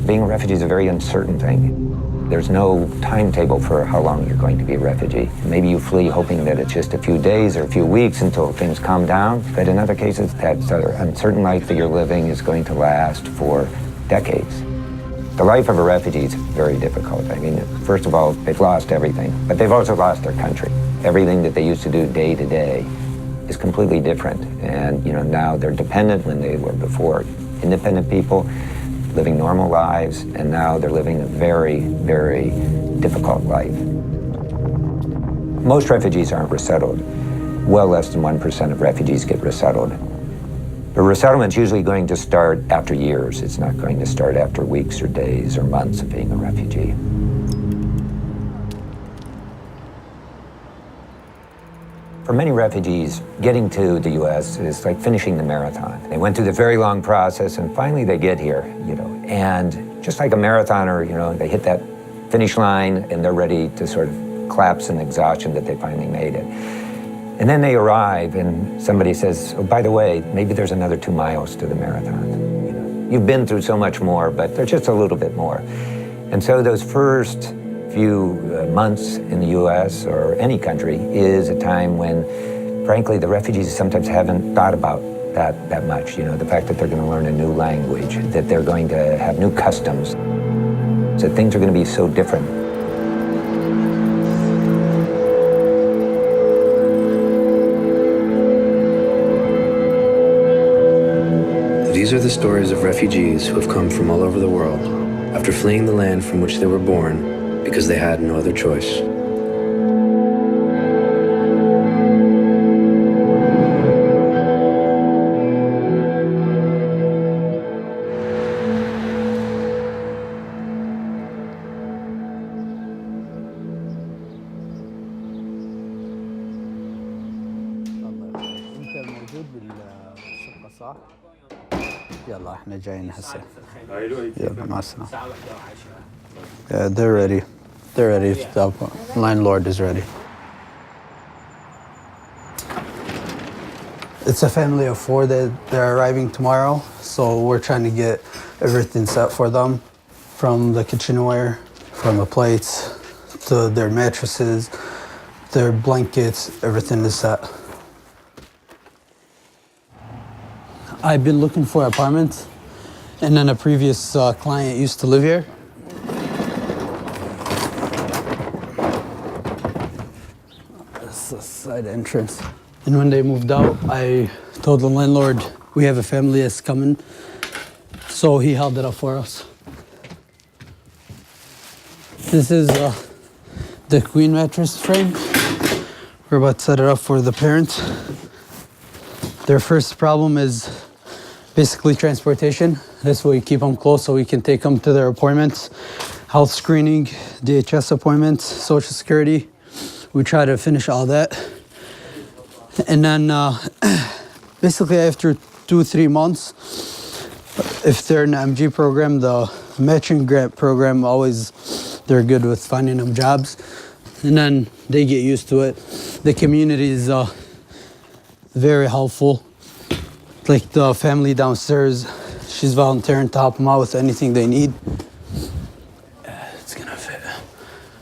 Being a refugee is a very uncertain thing. There's no timetable for how long you're going to be a refugee. Maybe you flee hoping that it's just a few days or a few weeks until things calm down, but in other cases, that uncertain life that you're living is going to last for decades. The life of a refugee is very difficult. I mean, first of all, they've lost everything, but they've also lost their country. Everything that they used to do day to day is completely different. And now they're dependent when they were before independent people, living normal lives, and now they're living a very, very difficult life. Most refugees aren't resettled. Well less than 1% of refugees get resettled. The resettlement's usually going to start after years. It's not going to start after weeks or days or months of being a refugee. For many refugees, getting to the U.S. is like finishing the marathon. They went through the very long process, and finally they get here, And just like a marathoner, they hit that finish line, and they're ready to sort of collapse in exhaustion that they finally made it. And then they arrive, and somebody says, oh, by the way, maybe there's another 2 miles to the marathon. You've been through so much more, but there's just a little bit more. And so those first few months in the U.S. or any country is a time when, frankly, the refugees sometimes haven't thought about that much. The fact that they're going to learn a new language, that they're going to have new customs, that things are going to be so different. These are the stories of refugees who have come from all over the world after fleeing the land from which they were born because they had no other choice. يلا احنا جايين هسه. يلا مع السلامة. Yeah, they're ready. They're ready. The landlord is ready. It's a family of 4 that they're arriving tomorrow, so we're trying to get everything set for them, from the kitchenware, from the plates, to their mattresses, their blankets, everything is set. I've been looking for apartments, and then a previous client used to live here. That's the side entrance. And when they moved out, I told the landlord, we have a family that's coming, so he held it up for us. This is the queen mattress frame. We're about to set it up for the parents. Their first problem is basically transportation. That's why we keep them close so we can take them to their appointments, health screening, DHS appointments, Social Security. We try to finish all that. And then basically after 2-3 months, if they're in the MG program, the matching grant program, they're good with finding them jobs. And then they get used to it. The community is very helpful. Like the family downstairs, she's volunteering to help them out with anything they need. It's gonna fit.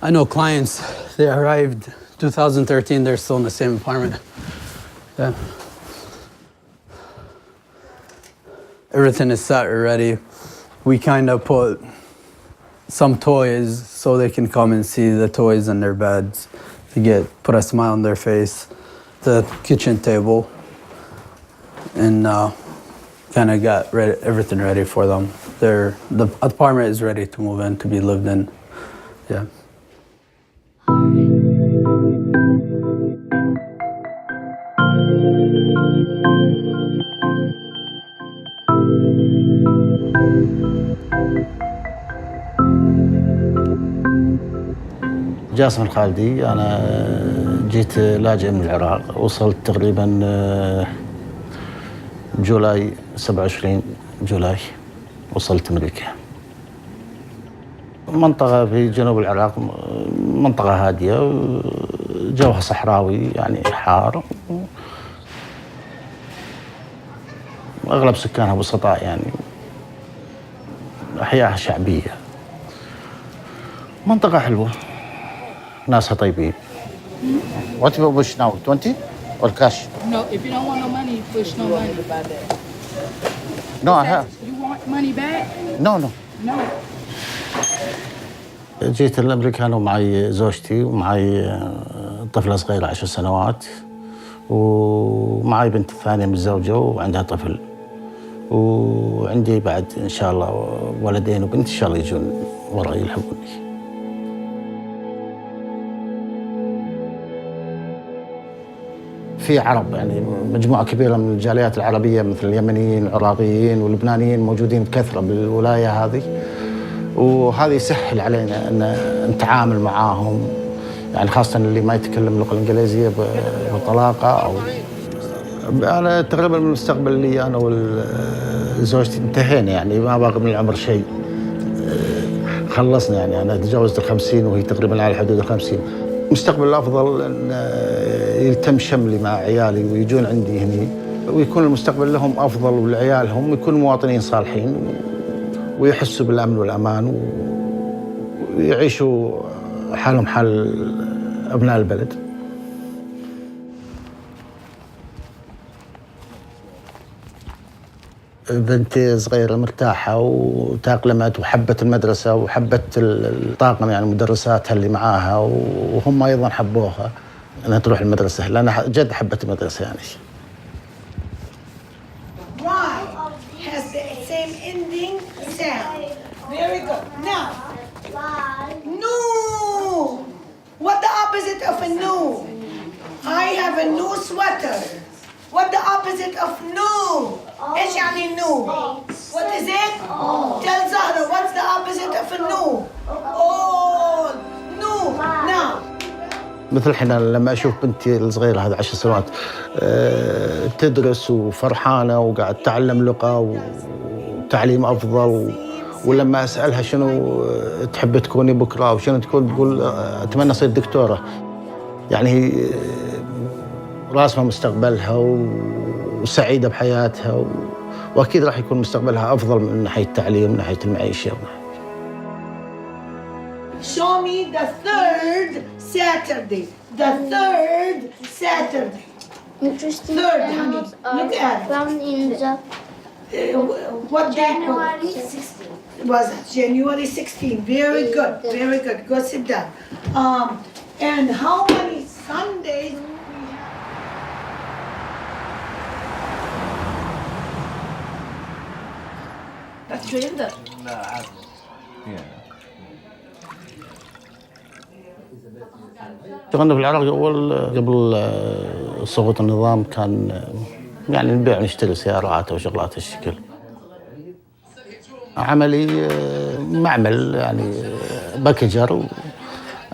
I know clients, they arrived 2013, they're still in the same apartment. Yeah. Everything is set already. We kind of put some toys so they can come and see the toys in their beds to put a smile on their face. The kitchen table. And kind of got everything ready for them. The apartment is ready to move in, to be lived in. Yeah. جاسم الخالدي، أنا جيت لاجئ من العراق. وصلت تقريبا جولاي 27 جولاي وصلت أمريكا. منطقة في جنوب العراق، منطقة هادية، جوها صحراوي يعني حار. أغلب سكانها بسطاء يعني. حياة شعبية. منطقة حلوة، ناسها طيبين. What do you push now? 20 or cash? No, if you don't want no money, push no money. No, I have. You want money back? No, no. No. جيت الأمريكان ومعي زوجتي ومعي طفلة صغيرة 10 سنوات ومعي بنت ثانية متزوجة وعندها طفل وعندي بعد إن شاء الله ولدين وبنت إن شاء الله يجون وراي يلحقوني. في عرب يعني مجموعة كبيرة من الجاليات العربية مثل اليمنيين العراقيين واللبنانيين موجودين بكثرة بالولاية هذه، وهذا يسهل علينا أن نتعامل معاهم، يعني خاصة اللي ما يتكلم اللغة الإنجليزية بطلاقة. أو أنا تقريبا من المستقبل لي أنا وزوجتي انتهينا، يعني ما باقي من العمر شيء، خلصنا. يعني أنا تجاوزت 50 وهي تقريبا على حدود 50. المستقبل الأفضل أن يتم شملي مع عيالي ويجون عندي هني، ويكون المستقبل لهم أفضل ولعيالهم يكونوا مواطنين صالحين ويحسوا بالأمن والأمان ويعيشوا حالهم حال أبناء البلد. بنتي صغيرة مرتاحة وتأقلمت وحبت المدرسة وحبت الطاقم، يعني مدرساتها اللي معاها، وهم أيضا حبوها أنها تروح المدرسة، لأنها جد حبت المدرسة يعني. Y has the same ending sound. Very good. Now, no. What the opposite of a no? I have a new sweater. What the opposite of no? إيش يعني no? What is it? Tell Zahra, what's the opposite of a no? Oh, no. Now. مثل الحين لما أشوف بنتي الصغيرة هذه 10 سنوات تدرس وفرحانة وقاعد تتعلم لغة وتعليم أفضل، ولما أسألها شنو تحب تكوني بكرة وشنو تكون، تقول أتمنى أصير دكتورة. يعني هي راسمة مستقبلها وسعيدة بحياتها، وأكيد راح يكون مستقبلها أفضل من ناحية التعليم من ناحية المعيشة. Show me the third Saturday. The third Saturday. Interesting Third, animals honey. Look are at it. found in the What January day 16th. was it? January 16. Very good. Very good. Go sit down. And how many Sundays? That's gender. اشتغلنا في العراق أول قبل سقوط النظام، كان يعني نبيع ونشتري سيارات أو شغلات هالشكل. عملي معمل يعني باكجر،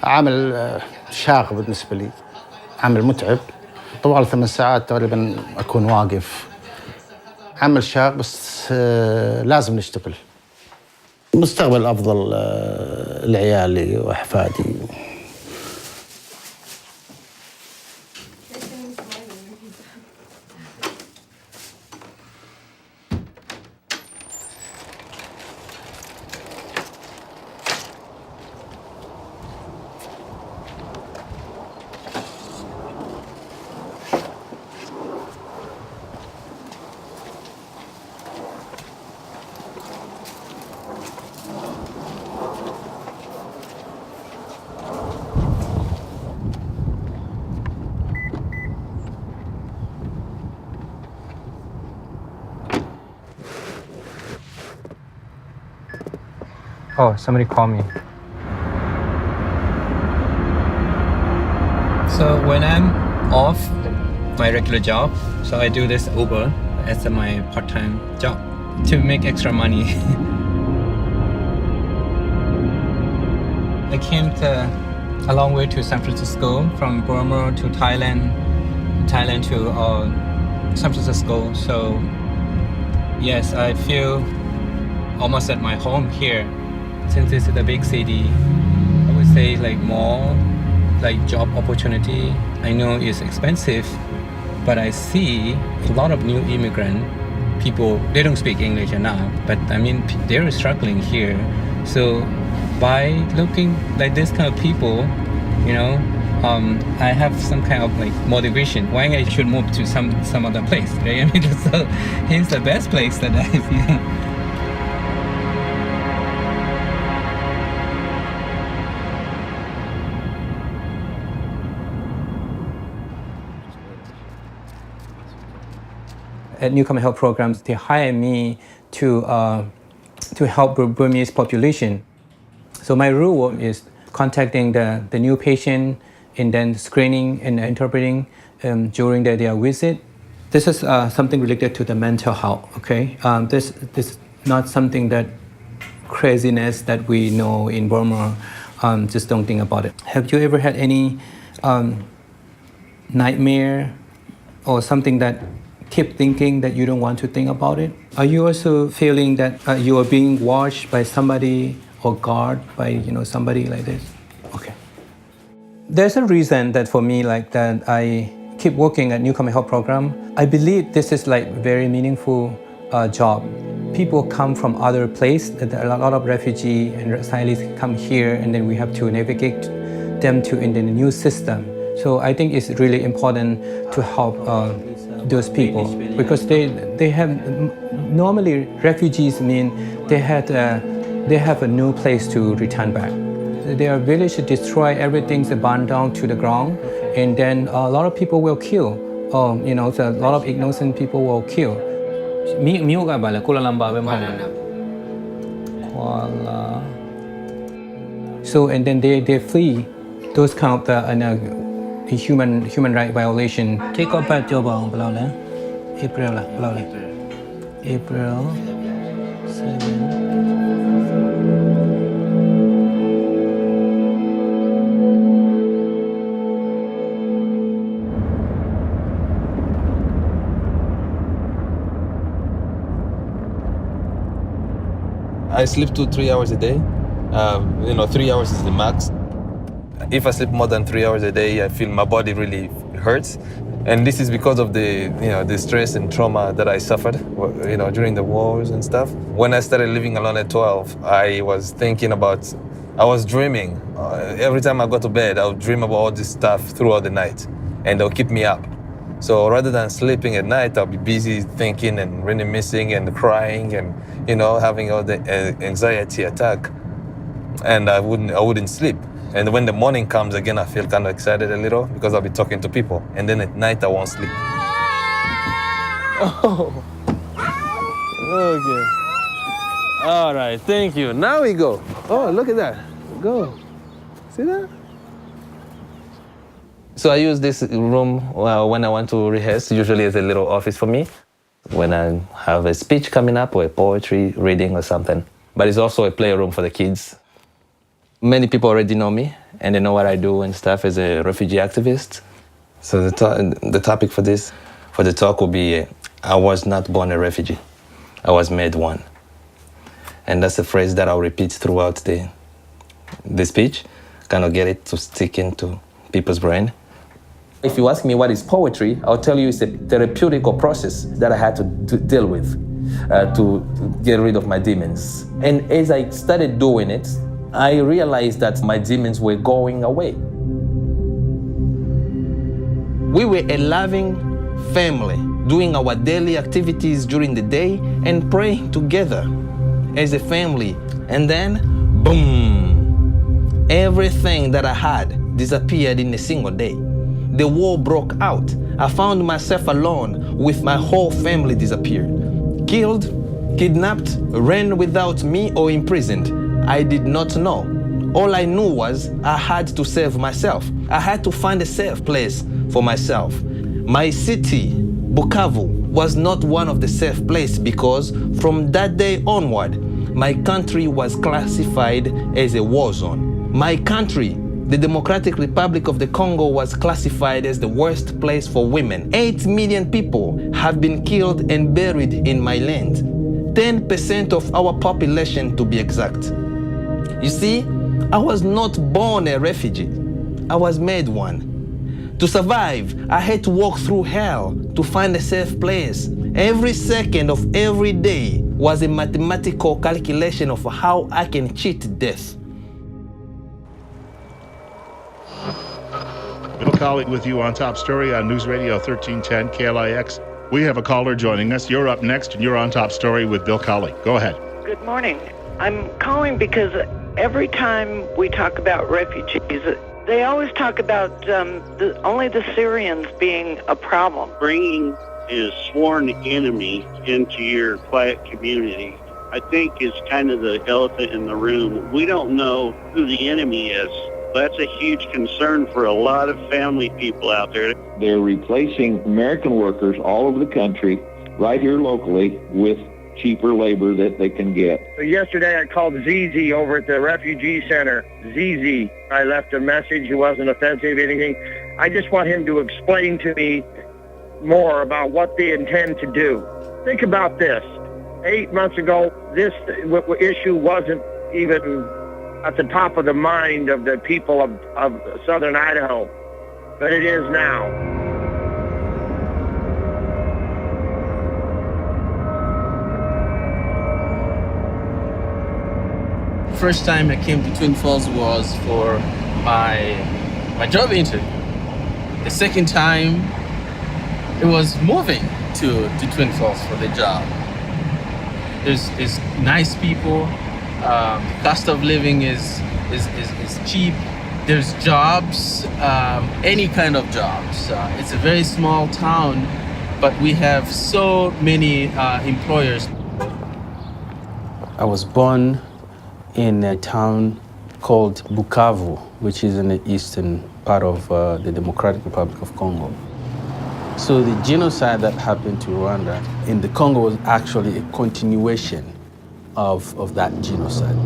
عمل شاق بالنسبة لي، عمل متعب طوال 8 ساعات تقريبا أكون واقف. عمل شاق بس لازم نشتغل. مستقبل أفضل لعيالي وأحفادي. Oh, somebody called me. So when I'm off my regular job, so I do this Uber as my part-time job to make extra money. I came a long way to San Francisco from Burma to Thailand to San Francisco. So yes, I feel almost at my home here. Since this is a big city, I would say like more like job opportunity. I know it's expensive, but I see a lot of new immigrants people, they don't speak English enough, but I mean, they're struggling here. So by looking like this kind of people, you know, I have some kind of like motivation why I should move to some other place, right? I mean, so here's the best place that I feel. At Newcomer Health Programs, they hire me to help Burmese population. So my role is contacting the new patient and then screening and interpreting during their visit. This is something related to the mental health, okay? This is not something that craziness that we know in Burma, just don't think about it. Have you ever had any nightmare or something that keep thinking that you don't want to think about it? Are you also feeling that you are being watched by somebody or guarded by somebody like this? Okay. There's a reason that for me like that I keep working at Newcomer Health Program. I believe this is like very meaningful job. People come from other places. There are a lot of refugees and asylees come here, and then we have to navigate them to in the new system. So I think it's really important to help those people because they have normally refugees mean they have a new place to return back. Their village destroy everything, burn down to the ground, and then a lot of people will kill. So a lot of innocent people will kill. So and then they flee those kind of human right violation. Take up back job on April April 7. I sleep 2-3 hours a day. 3 hours is the max. If I sleep more than 3 hours a day, I feel my body really hurts. And this is because of the stress and trauma that I suffered, during the wars and stuff. When I started living alone at 12, I was dreaming. Every time I go to bed, I would dream about all this stuff throughout the night, and they'll keep me up. So rather than sleeping at night, I'll be busy thinking and reminiscing and crying and, having all the anxiety attack. And I wouldn't sleep. And when the morning comes again, I feel kind of excited a little because I'll be talking to people. And then at night, I won't sleep. Oh, okay. All right, thank you. Now we go. Oh, look at that. Go. See that? So I use this room when I want to rehearse, usually as a little office for me, when I have a speech coming up or a poetry reading or something. But it's also a playroom for the kids. Many people already know me, and they know what I do and stuff as a refugee activist. So the topic for the talk will be, I was not born a refugee. I was made one. And that's a phrase that I'll repeat throughout the speech, kind of get it to stick into people's brain. If you ask me what is poetry, I'll tell you it's a therapeutical process that I had to deal with to get rid of my demons. And as I started doing it, I realized that my demons were going away. We were a loving family, doing our daily activities during the day and praying together as a family. And then, boom, everything that I had disappeared in a single day. The war broke out. I found myself alone with my whole family disappeared. Killed, kidnapped, ran without me or imprisoned. I did not know. All I knew was I had to save myself. I had to find a safe place for myself. My city, Bukavu, was not one of the safe places because from that day onward, my country was classified as a war zone. My country, the Democratic Republic of the Congo, was classified as the worst place for women. 8 million people have been killed and buried in my land. 10% of our population to be exact. You see, I was not born a refugee. I was made one. To survive, I had to walk through hell to find a safe place. Every second of every day was a mathematical calculation of how I can cheat death. Bill Colley with you on Top Story on News Radio 1310 KLIX. We have a caller joining us. You're up next, and you're on Top Story with Bill Colley. Go ahead. Good morning. I'm calling because every time we talk about refugees, they always talk about only the Syrians being a problem. Bringing a sworn enemy into your quiet community, I think, is kind of the elephant in the room. We don't know who the enemy is. That's a huge concern for a lot of family people out there. They're replacing American workers all over the country, right here locally, with cheaper labor that they can get. So yesterday I called ZZ over at the Refugee Center. ZZ. I left a message. It wasn't offensive, anything. I just want him to explain to me more about what they intend to do. Think about this. 8 months ago, this issue wasn't even at the top of the mind of the people of southern Idaho, but it is now. First time I came to Twin Falls was for my job interview. The second time, it was moving to Twin Falls for the job. There's nice people. The cost of living is cheap. There's jobs, any kind of jobs. It's a very small town, but we have so many employers. I was born in a town called Bukavu, which is in the eastern part of the Democratic Republic of Congo. So the genocide that happened to Rwanda in the Congo was actually a continuation of that genocide.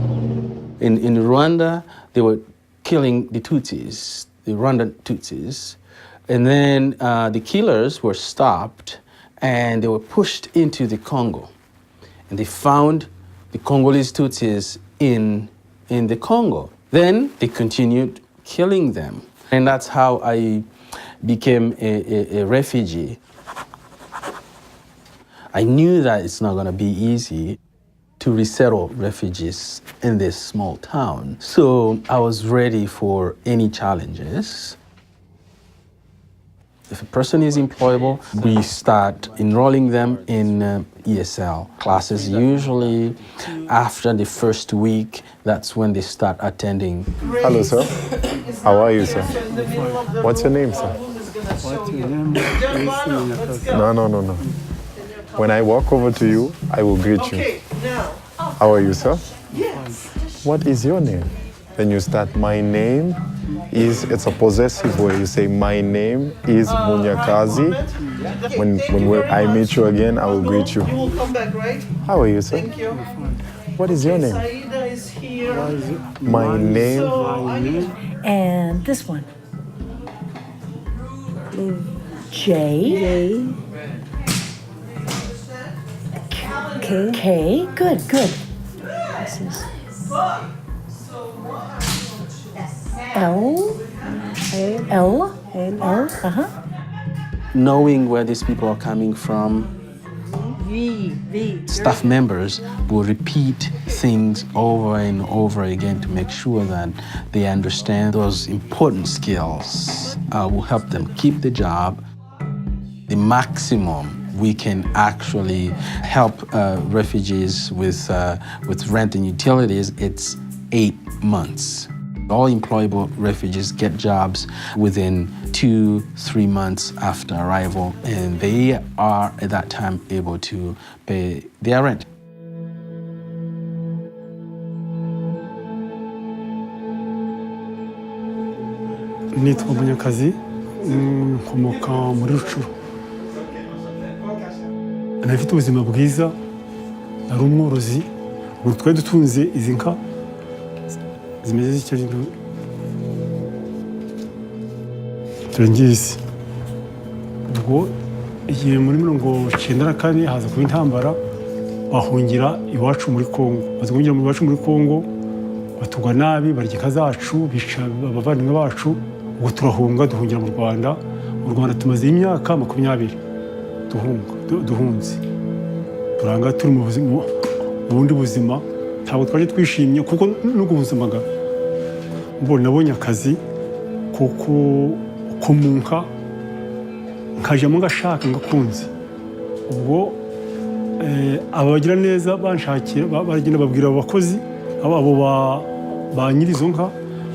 In Rwanda, they were killing the Tutsis, the Rwandan Tutsis, and then the killers were stopped and they were pushed into the Congo. And they found the Congolese Tutsis in the Congo. Then they continued killing them. And that's how I became a refugee. I knew that it's not going to be easy to resettle refugees in this small town. So I was ready for any challenges. If a person is employable, we start enrolling them in ESL classes. Usually after the first week, that's when they start attending. Hello, sir. How are you, sir? What's your name, sir? No. When I walk over to you, I will greet you. How are you, sir? Yes. What is your name? Then you start, my name is, it's a possessive way. You say, my name is Munyakazi. When I meet you again, I will greet you. You will come back, right? How are you, sir? Thank you. What is your name? Saida is here. My name. And this one. J. K. Good. This is L. Knowing where these people are coming from, staff members will repeat things over and over again to make sure that they understand those important skills. Will help them keep the job. The maximum we can actually help refugees with rent and utilities, it's 8 months. All employable refugees get jobs within 2-3 months after arrival, and they are at that time able to pay their rent. Nitwa Munyakazi, nkomoka muri Rucuru. Nafite ubuzima bwiza, nari umworozi, ubu twari dutunze izi nka zimeze zityo turangizi. Ubwo igihe muri 1994 haza kuba intambara, bahungira iwacu muri Congo. Bazungira mu iwacu muri Congo, batugwa nabi, barya inka zacu, bica abavandimwe bacu, ubwo turahunga duhungira mu Rwanda. Mu Rwanda tumaze imyaka 20 duhunga. duhunze turanga turi mu bundi buzima ntabwo twaje twishimye kuko no guhuzamaga nabonye akazi kumunka nkajyamo ngashaka ngakunze ubwo abagira neza banshakira baragenda babwira abakozi abo ba nyirizo nka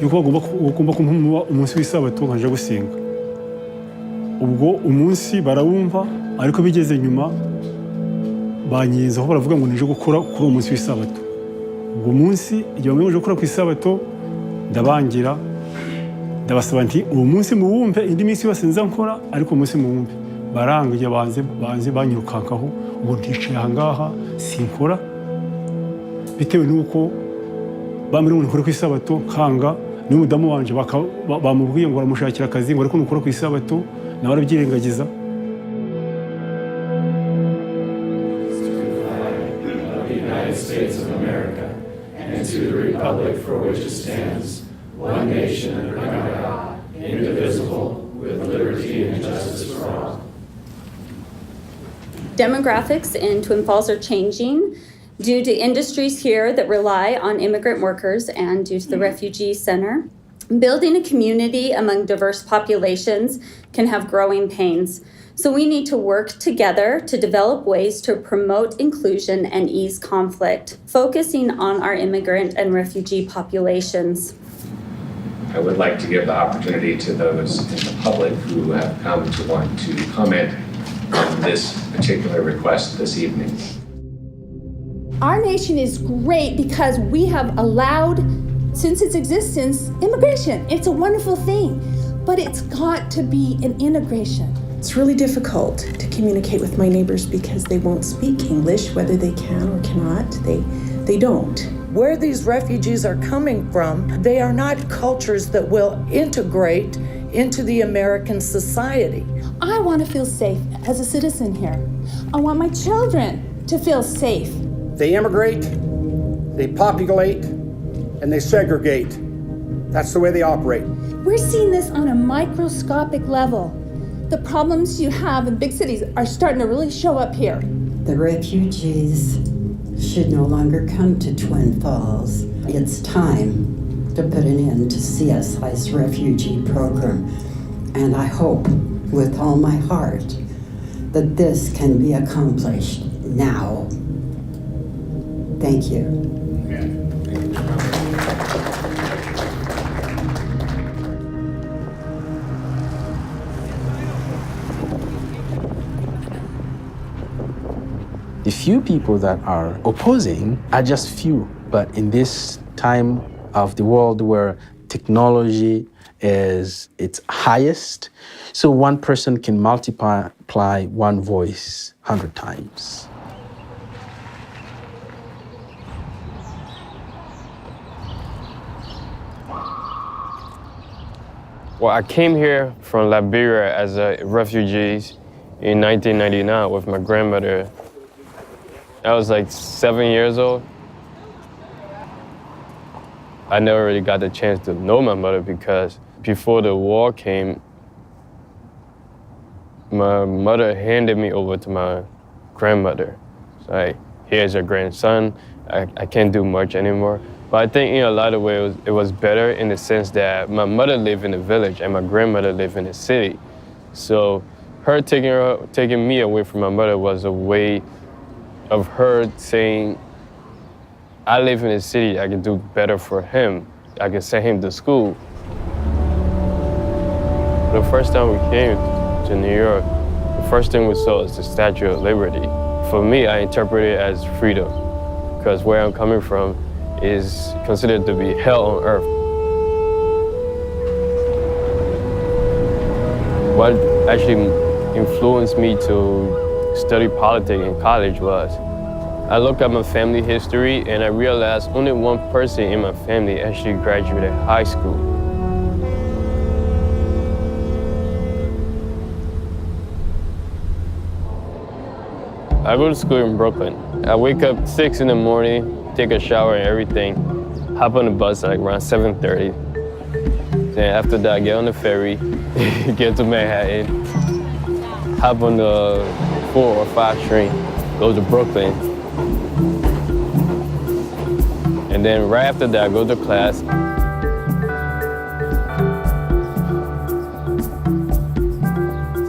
yuko bagomba kumpa umunsi w'isabato nkajya gusenga ubwo umunsi barawumva ariko bigeze nyuma banyizaho baravuga ngo nije gukora kuri uwo munsi w'isabato ubwo munsi igihe bamwe gukora ku isabato ndabangira ndabasaba nti uwo munsi muwumve indi minsi yose nza nkora ariko umunsi muwumve barangiye banze banyirukankaho ubu ndicaye ahangaha sinkora bitewe n'uko bamwe ngo nkore ku isabato nkanga n'umudamu wanje bamubwiye ngo baramushakira akazi ngo ariko nukora ku isabato nawe arabyirengagiza States of America and to the republic for which it stands, one nation under God, indivisible, with liberty and justice for all. Demographics in Twin Falls are changing due to industries here that rely on immigrant workers and due to the Refugee Center. Building a community among diverse populations can have growing pains. So we need to work together to develop ways to promote inclusion and ease conflict, focusing on our immigrant and refugee populations. I would like to give the opportunity to those in the public who have come to want to comment on this particular request this evening. Our nation is great because we have allowed, since its existence, immigration. It's a wonderful thing, but it's got to be an integration. It's really difficult to communicate with my neighbors because they won't speak English, whether they can or cannot, they don't. Where these refugees are coming from, they are not cultures that will integrate into the American society. I want to feel safe as a citizen here. I want my children to feel safe. They immigrate, they populate, and they segregate. That's the way they operate. We're seeing this on a microscopic level. The problems you have in big cities are starting to really show up here. The refugees should no longer come to Twin Falls. It's time to put an end to CSI's refugee program. And I hope with all my heart that this can be accomplished now. Thank you. The few people that are opposing are just few, but in this time of the world where technology is its highest, so one person can multiply one voice 100 times. Well, I came here from Liberia as a refugee in 1999 with my grandmother. I was like 7 years old. I never really got the chance to know my mother because before the war came, my mother handed me over to my grandmother. So like, here's your grandson. I can't do much anymore. But I think in a lot of ways it was better in the sense that my mother lived in the village and my grandmother lived in the city. So her taking me away from my mother was a way of her saying, I live in the city, I can do better for him. I can send him to school. The first time we came to New York, the first thing we saw is the Statue of Liberty. For me, I interpret it as freedom, because where I'm coming from is considered to be hell on earth. What actually influenced me to study politics in college was I looked at my family history and I realized only one person in my family actually graduated high school. I go to school in Brooklyn. I wake up 6 in the morning, take a shower and everything, hop on the bus like around 7:30. Then after that, I get on the ferry, get to Manhattan, hop on the 4 or 5 train, go to Brooklyn. And then right after that, I go to class.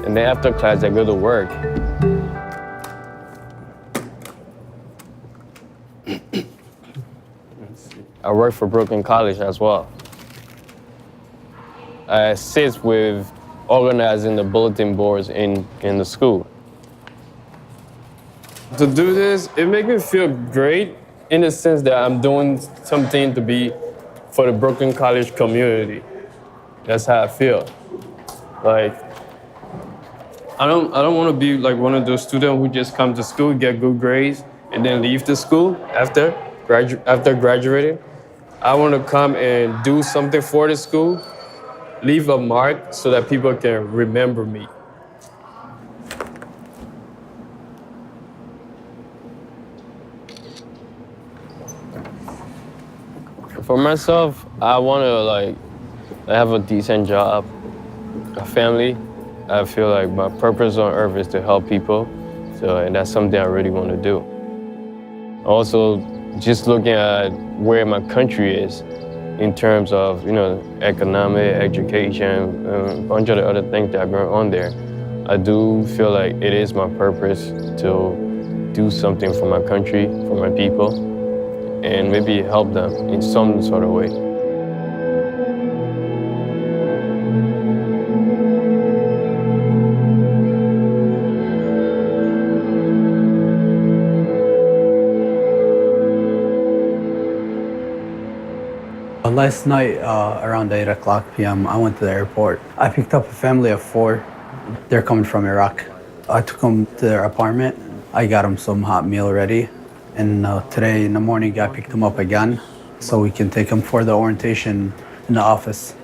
And then after class, I go to work. I work for Brooklyn College as well. I assist with organizing the bulletin boards in the school. To do this, it makes me feel great in the sense that I'm doing something to be for the Brooklyn College community. That's how I feel. Like, I don't want to be like one of those students who just come to school, get good grades, and then leave the school after graduating. I want to come and do something for the school, leave a mark so that people can remember me. For myself, I want to have a decent job, a family. I feel like my purpose on earth is to help people, and that's something I really want to do. Also, just looking at where my country is in terms of, economic, education, a bunch of the other things that are going on there, I do feel like it is my purpose to do something for my country, for my people, and maybe help them in some sort of way. Last night, around 8 o'clock p.m., I went to the airport. I picked up a family of 4. They're coming from Iraq. I took them to their apartment. I got them some hot meal ready. And today in the morning, I picked them up again so we can take them for the orientation in the office.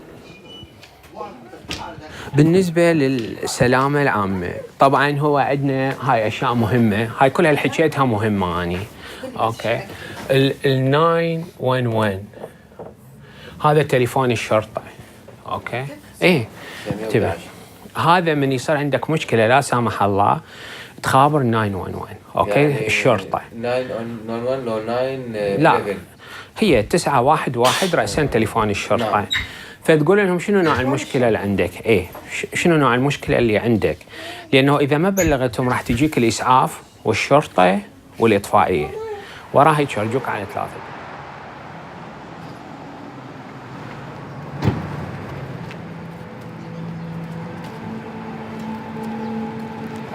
بالنسبة للسلامة العامة طبعا هو عندنا هاي أشياء مهمة هاي كلها اللي حكيتها مهمة أني أوكي ال 911 هذا تليفون الشرطة أوكي إيه انتبه هذا من يصير عندك مشكلة لا سامح الله تخابر 911 أوكي يعني الشرطة 911 لو 9 لا هي 911 رأسين تليفون الشرطة نعم. فتقول لهم شنو نوع المشكلة اللي عندك إيه شنو نوع المشكلة اللي عندك لأنه إذا ما بلغتهم راح تجيك الإسعاف والشرطة والإطفائية وراها يشرجوك على 3.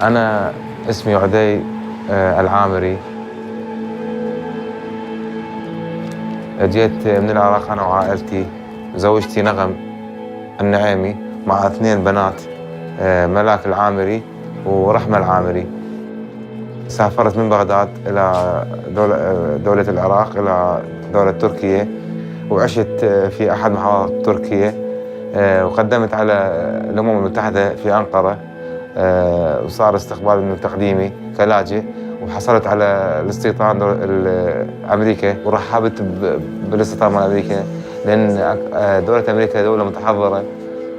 أنا اسمي عدي العامري جيت من العراق أنا وعائلتي زوجتي نغم النعيمي مع 2 بنات ملاك العامري ورحمة العامري سافرت من بغداد إلى دولة العراق إلى دولة تركيا وعشت في أحد محافظات تركيا وقدمت على الأمم المتحدة في أنقرة وصار استقبال من تقديمي كلاجئ وحصلت على الاستيطان أمريكا ورحبت بالاستيطان مال أمريكا لأن دولة أمريكا دولة متحضرة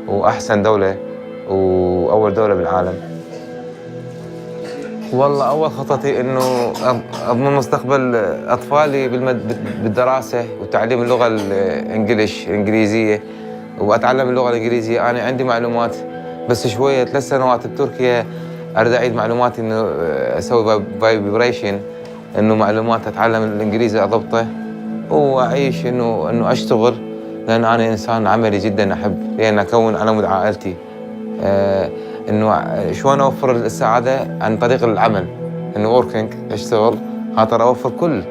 وأحسن دولة وأول دولة بالعالم. والله أول خطتي إنه أضمن مستقبل أطفالي بالدراسة وتعليم اللغة الإنجليزية وأتعلم اللغة الإنجليزية. أنا عندي معلومات بس شوية 3 سنوات بتركيا أريد أعيد معلوماتي إنه أسوي فايبريشن إنه معلومات أتعلم الإنجليزي أضبطه وأعيش إنه أشتغل لأن أنا إنسان عملي جدا أحب لأن أكون على مود عائلتي إنه شلون أوفر السعادة عن طريق العمل إنه working أشتغل خاطر أوفر كل.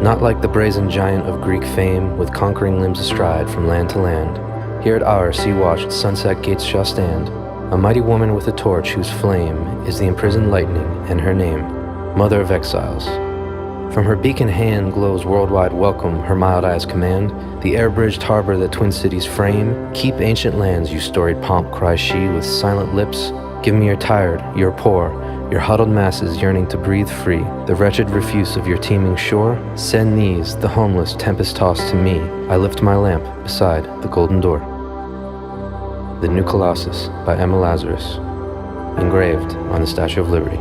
Not like the brazen giant of Greek fame, with conquering limbs astride from land to land. Here at our sea-washed sunset gates shall stand a mighty woman with a torch whose flame is the imprisoned lightning, and her name, Mother of Exiles. From her beacon hand glows worldwide welcome, her mild eyes command. The air-bridged harbor that twin cities frame. Keep ancient lands, you storied pomp, cries she with silent lips. Give me your tired, your poor, your huddled masses yearning to breathe free. The wretched refuse of your teeming shore. Send these, the homeless, tempest-tossed to me. I lift my lamp beside the golden door. The New Colossus by Emma Lazarus, engraved on the Statue of Liberty.